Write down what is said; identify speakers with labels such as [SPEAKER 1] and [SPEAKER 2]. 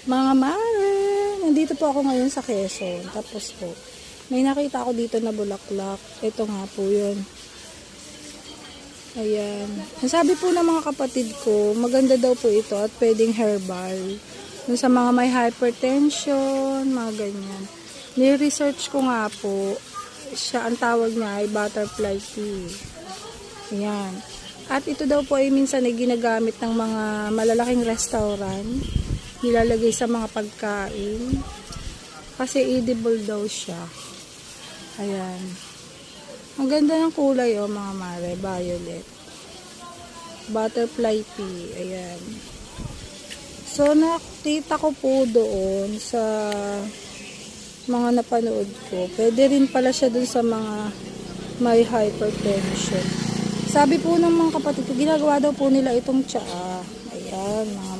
[SPEAKER 1] Mga mare, nandito po ako ngayon sa Quezon. Tapos po, may nakita ako dito na bulaklak. Ito nga po yun. Ayan. Ang sabi po ng mga kapatid ko, maganda daw po ito at pwedeng herbal. Dun sa mga may hypertension, mga ganyan. Ni-research ko nga po, siya ang tawag niya ay butterfly tea. Ayan. At ito daw po ay minsan ay ginagamit ng mga malalaking restaurant. Nilalagay sa mga pagkain. Kasi edible daw siya. Ayan. Ang ganda ng kulay mga mare. Violet. Butterfly tea. Ayan. So, nakita ko po doon sa mga napanood ko. Pwede rin pala siya doon sa mga may hypertension. Sabi po ng mga kapatid ko, ginagawa daw po nila itong tsaa. Ayan, mga